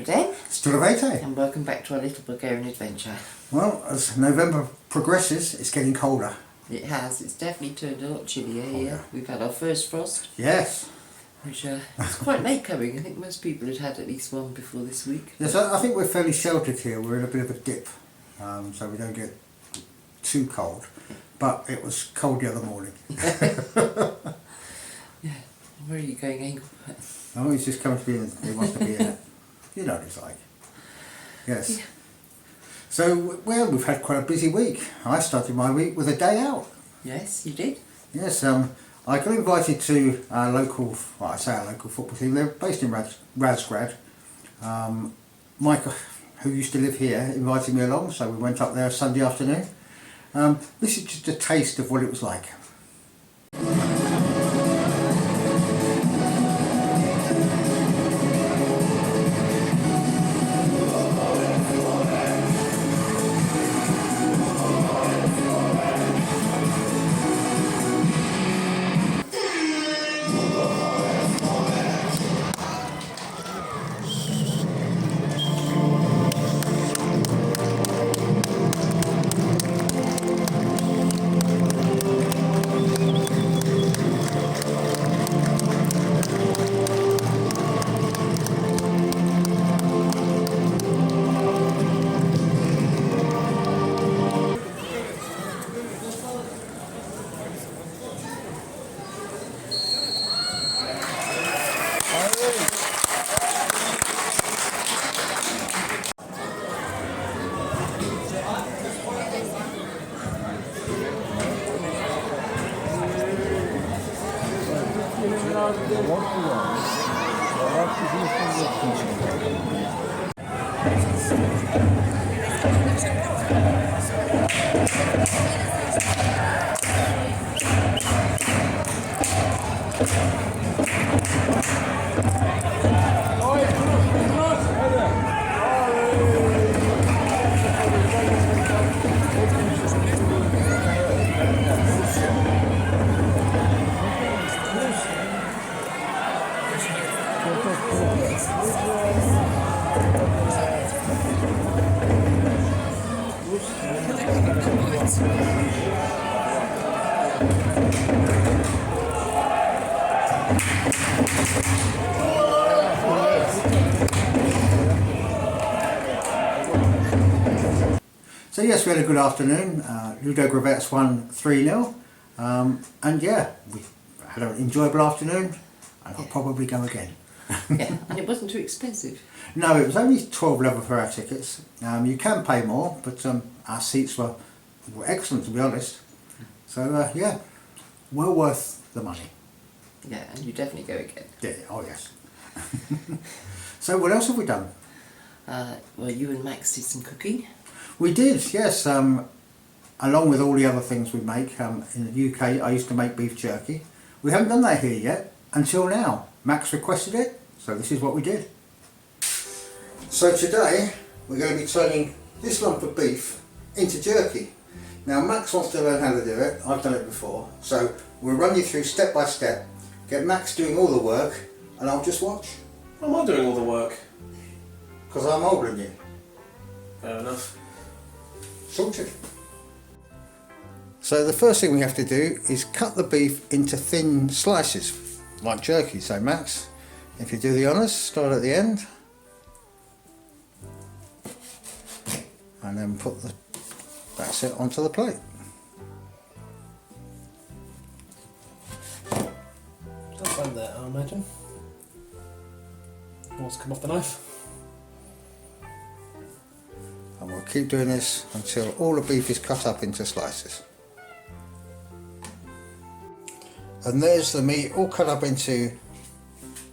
Dobrý den. Ludogovets. And welcome back to our little Bulgarian adventure. Well, as November progresses, it's getting colder. It has. It's definitely turned a lot chillier here. We've had our first frost. Yes. Which it's quite late coming. I think most people had had at least one before this week. Yes, I think we're fairly sheltered here. We're in a bit of a dip, so we don't get too cold. But it was cold the other morning. Yeah. Where are you going, Angel? Oh, he's just come to be in. He wants to be in it. You know what it's like. Yes. Yeah. So, well, we've had quite a busy week. I started my week with a day out. Yes, you did. Yes, I got invited to our local, well, I say our local football team. They're based in Razgrad. Michael, who used to live here, invited me along, so we went up there Sunday afternoon. This is just a taste of what it was like. So yes, we had a good afternoon. Ludogovets won 3-0, and yeah, we had an enjoyable afternoon, and I'll probably go again. Yeah, and it wasn't too expensive. No, it was only 12 level for our tickets. You can pay more, but our seats were excellent, to be honest. So yeah, well worth the money. Yeah, and you definitely go again. Yeah, oh yes. So what else have we done? Well, you and Max did some cooking. We did, yes. Along with all the other things we make in the UK, I used to make beef jerky. We haven't done that here yet until now. Max requested it, so this is what we did. So today we're going to be turning this lump of beef into jerky. Now Max wants to learn how to do it. I've done it before, so we'll run you through step by step. Get Max doing all the work, and I'll just watch. Why am I doing all the work? Because I'm older than you. Fair enough. Sorted. So the first thing we have to do is cut the beef into thin slices, like jerky. So Max, if you do the honours, start at the end, and then put that's it onto the plate. Don't bend that, I imagine. Wants to come off the knife. And we'll keep doing this until all the beef is cut up into slices. And there's the meat all cut up into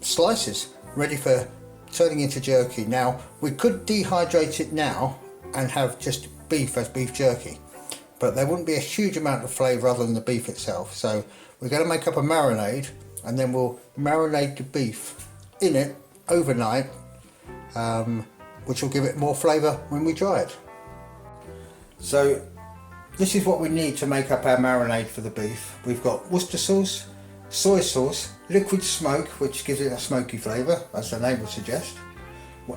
slices, ready for turning into jerky. Now, we could dehydrate it now and have just beef as beef jerky, but there wouldn't be a huge amount of flavour other than the beef itself. So we're going to make up a marinade, and then we'll marinate the beef in it overnight, which will give it more flavour when we dry it. So this is what we need to make up our marinade for the beef. We've got Worcester sauce, soy sauce, liquid smoke, which gives it a smoky flavour, as the name would suggest,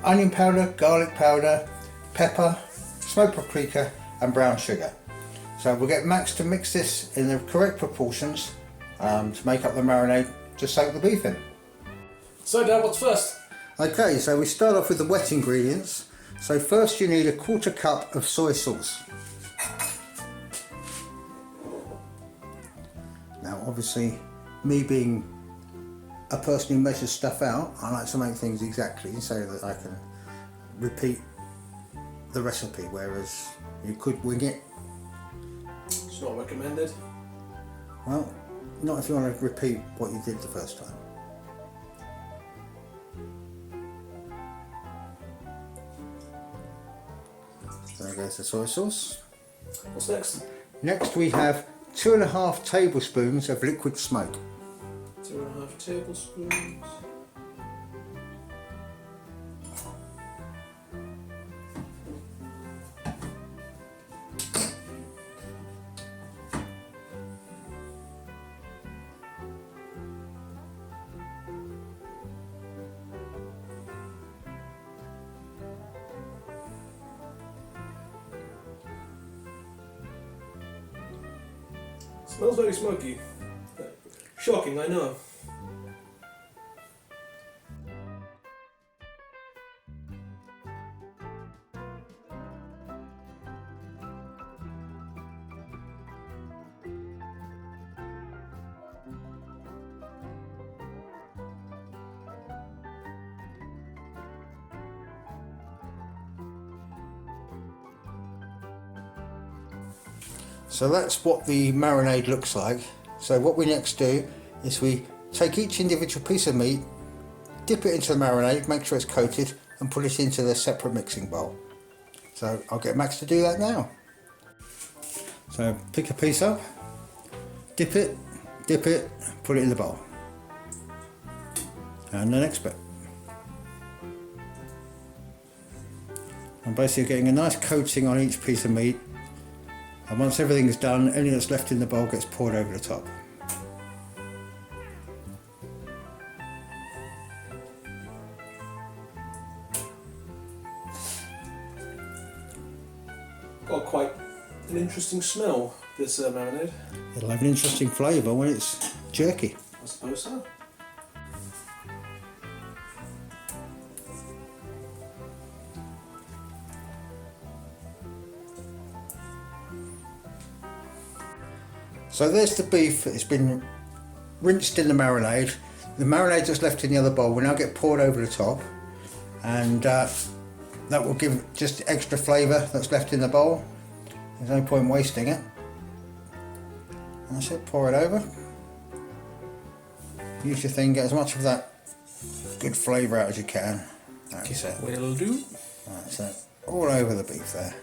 onion powder, garlic powder, pepper, smoked paprika and brown sugar. So we'll get Max to mix this in the correct proportions to make up the marinade to soak the beef in. So Dad, what's first? Okay, so we start off with the wet ingredients. So first you need a 1/4 cup of soy sauce. Now obviously, me being a person who measures stuff out, I like to make things exactly so that I can repeat the recipe, whereas you could wing it. It's not recommended. Well, not if you want to repeat what you did the first time. There goes the soy sauce. What's next? Next we have 2½ tablespoons of liquid smoke. 2½ tablespoons. Smells very smoky. Shocking, I know. So that's what the marinade looks like. So what we next do is we take each individual piece of meat, dip it into the marinade, make sure it's coated and put it into the separate mixing bowl. So I'll get Max to do that now. So pick a piece up, dip it, put it in the bowl. And the next bit. I'm basically getting a nice coating on each piece of meat. And once everything's done, anything that's left in the bowl gets poured over the top. Got quite an interesting smell, this marinade. It'll have an interesting flavour when it's jerky. I suppose so. So there's the beef. It's been rinsed in the marinade. The marinade that's left in the other bowl will now get poured over the top, and that will give just extra flavour that's left in the bowl. There's no point wasting it. That's it, pour it over. Use your thing, get as much of that good flavour out as you can. That's it. Will do. That's it. All over the beef there.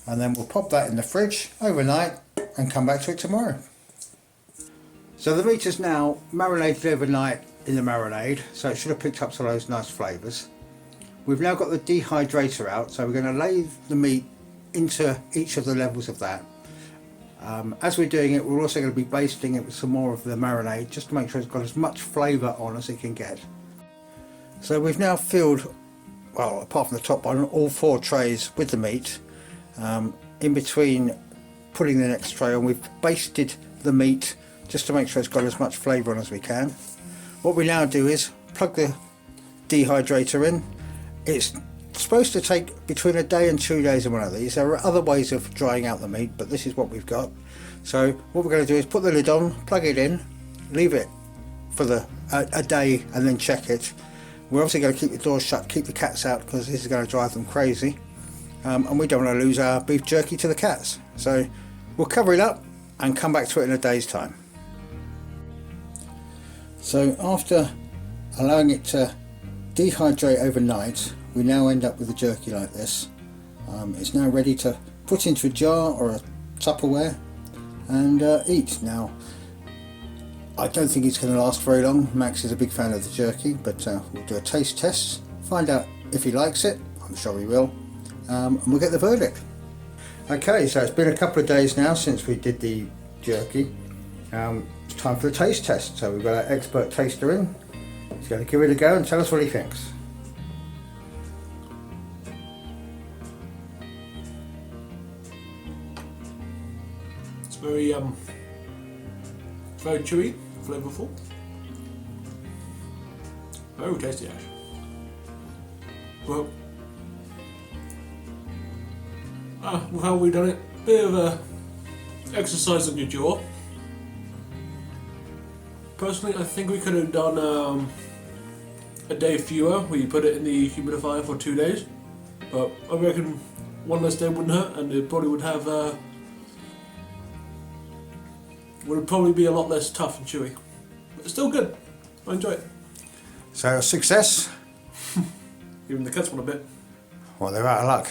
And then we'll pop that in the fridge overnight and come back to it tomorrow. So the meat is now marinated overnight in the marinade, so it should have picked up some of those nice flavours. We've now got the dehydrator out, so we're going to lay the meat into each of the levels of that. As we're doing it, we're also going to be basting it with some more of the marinade, just to make sure it's got as much flavour on as it can get. So we've now filled, well, apart from the top one, all 4 trays with the meat. In between putting the next tray on, we've basted the meat just to make sure it's got as much flavour on as we can. What we now do is plug the dehydrator in. It's supposed to take between a day and 2 days in one of these. There are other ways of drying out the meat, but this is what we've got. So what we're going to do is put the lid on, plug it in, leave it for a day and then check it. We're obviously going to keep the doors shut, keep the cats out, because this is going to drive them crazy. And we don't want to lose our beef jerky to the cats. So we'll cover it up and come back to it in a day's time. So after allowing it to dehydrate overnight, we now end up with the jerky like this. It's now ready to put into a jar or a Tupperware and eat. Now, I don't think it's going to last very long. Max is a big fan of the jerky, but we'll do a taste test, find out if he likes it. I'm sure he will. And we'll get the verdict. Okay, so it's been a couple of days now since we did the jerky. It's time for the taste test. So we've got our expert taster in. He's going to give it a go and tell us what he thinks. It's very chewy, flavourful. Very tasty actually. Well, with how we've done it, bit of a exercise on your jaw. Personally, I think we could have done a day fewer, where you put it in the humidifier for 2 days. But I reckon one less day wouldn't hurt, and it probably would have would probably be a lot less tough and chewy. But it's still good. I enjoy it. So a success? Even the cats want a bit. Well, they're out of luck.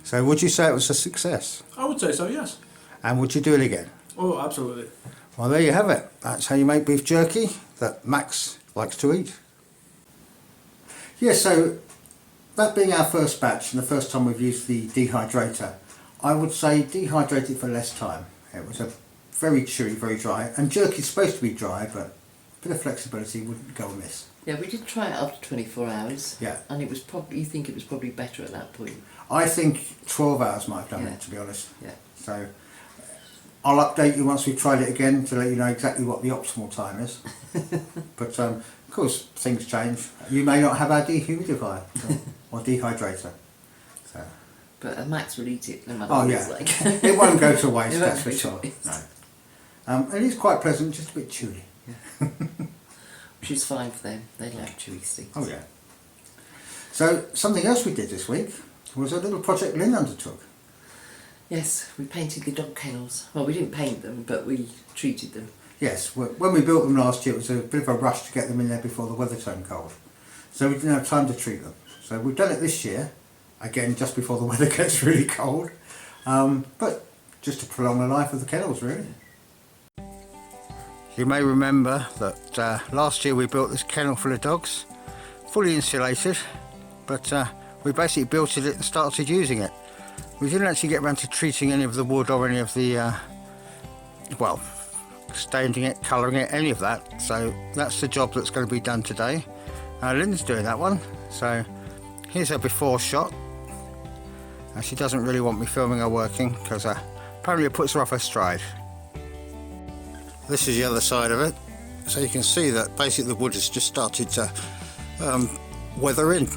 So would you say it was a success? I would say so, yes. And would you do it again? Oh, absolutely. Well, there you have it. That's how you make beef jerky that Max likes to eat. Yeah, so that being our first batch and the first time we've used the dehydrator, I would say dehydrate it for less time. It was a very chewy, very dry, and jerky's supposed to be dry, but a bit of flexibility wouldn't go amiss. Yeah, we did try it after 24 hours. Yeah. And it was probably, you think it was probably better at that point. I think 12 hours might have done Yeah. it, to be honest. Yeah. So I'll update you once we've tried it again to let you know exactly what the optimal time is. But of course, things change. You may not have our dehumidifier or dehydrator. So. But Max would eat it no matter Oh what yeah, it's like. it won't go to waste, It won't that's for go to sure. waste. No. It is quite pleasant, just a bit chewy. Which is fine for them. They like chewy things. Oh yeah. So something else we did this week was a little project Lynne undertook. Yes, we painted the dog kennels. Well, we didn't paint them, but we treated them. Yes, when we built them last year, it was a bit of a rush to get them in there before the weather turned cold. So we didn't have time to treat them. So we've done it this year, again just before the weather gets really cold, but just to prolong the life of the kennels really. You may remember that last year we built this kennel full of dogs, fully insulated, but we basically built it and started using it. We didn't actually get around to treating any of the wood or any of the, well, staining it, colouring it, any of that. So that's the job that's going to be done today. Lynne's doing that one. So here's her before shot. She doesn't really want me filming her working because apparently it puts her off her stride. This is the other side of it. So you can see that basically the wood has just started to weather in.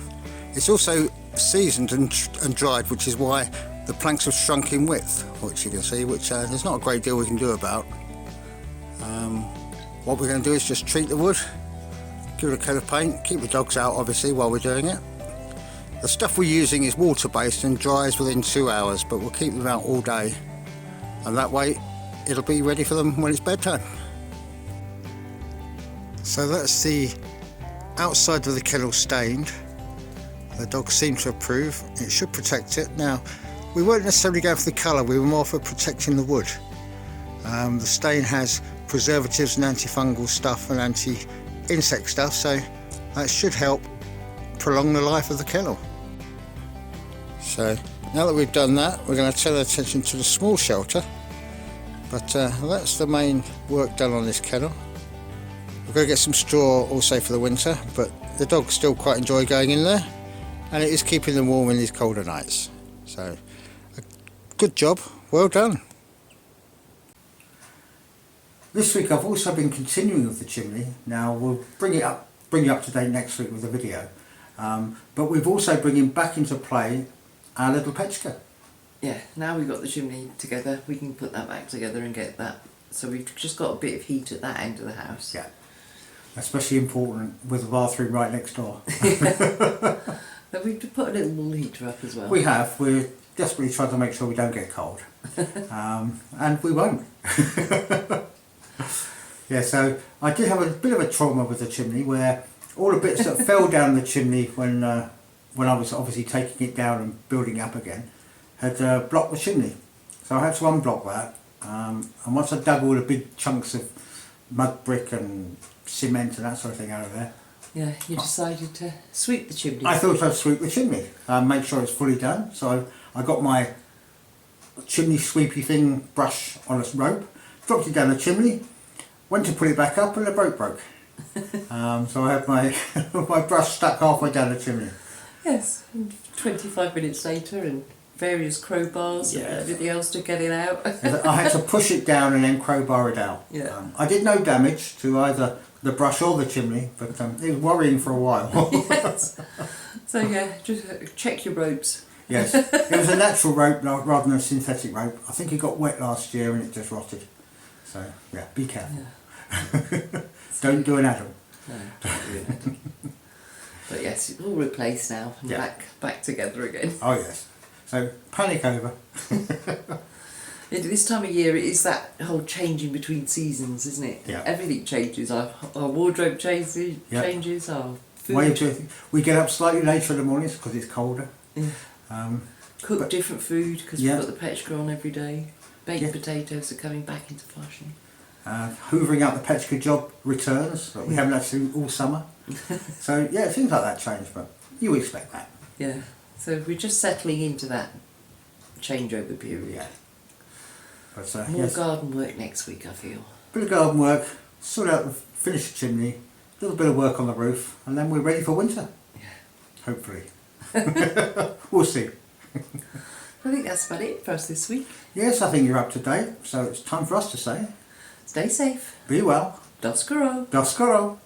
It's also seasoned and dried, which is why the planks have shrunk in width, which you can see, which there's not a great deal we can do about. What we're going to do is just treat the wood, give it a coat of paint, keep the dogs out obviously while we're doing it. The stuff we're using is water based and dries within 2 hours, but we'll keep them out all day, and that way it'll be ready for them when it's bedtime. So that's the outside of the kennel stained. The dogs seem to approve. It should protect it. Now, we weren't necessarily going for the colour, we were more for protecting the wood. The stain has preservatives and antifungal stuff and anti-insect stuff, so that should help prolong the life of the kennel. So now that we've done that, we're going to turn our attention to the small shelter, but that's the main work done on this kennel. We're going to get some straw also for the winter, but the dogs still quite enjoy going in there, and it is keeping them warm in these colder nights. So a good job, well done. This week I've also been continuing with the chimney. Now we'll bring you up to date next week with a video, but we've also bringing back into play our little Petchka. Yeah, now we've got the chimney together, we can put that back together and get that. So we've just got a bit of heat at that end of the house. Yeah, especially important with the bathroom right next door. But we've put a little wall heater up as well. We have. We're desperately trying to make sure we don't get cold, and we won't. Yeah, so I did have a bit of a trauma with the chimney where all the bits that fell down the chimney when I was obviously taking it down and building it up again had blocked the chimney. So I had to unblock that, and once I dug all the big chunks of mud brick and cement and that sort of thing out of there, yeah, you decided to sweep the chimney. I thought I'd sweep the chimney, make sure it's fully done. So I got my chimney sweepy thing brush on a rope, dropped it down the chimney, went to put it back up and the boat broke. So I had my my brush stuck halfway down the chimney. Yes, and 25 minutes later and various crowbars and Yes. everything else to get it out. I had to push it down and then crowbar it out. Yeah. I did no damage to either the brush or the chimney, but it was worrying for a while. Yes. So yeah, just check your ropes. Yes, it was a natural rope rather than a synthetic rope. I think it got wet last year and it just rotted. So yeah, be careful. Yeah. Don't do an Adam. No, don't do it. But yes, it's all replaced now and Yeah. back together again. Oh yes. So panic over. This time of year, it is that whole changing between seasons, isn't it? Yeah. Everything changes. Our wardrobe changes. Yeah. Changes. Our food. Way too. We get up slightly later in the mornings because it's colder. Yeah. Cook But- different food because Yeah. we've got the Petra on every day. Baked Yeah. potatoes are coming back into fashion. Hoovering out the Petra job returns that we haven't had to do all summer. So yeah, things like that change, but you expect that. Yeah. So we're just settling into that changeover period. Yeah. But More yes, garden work next week, I feel. bit of garden work, sort out, finish the chimney, a little bit of work on the roof, and then we're ready for winter. Yeah. Hopefully. We'll see. I think that's about it for us this week. Yes, I think you're up to date, so it's time for us to say, Stay safe. be well, Doskaro. Doskoro.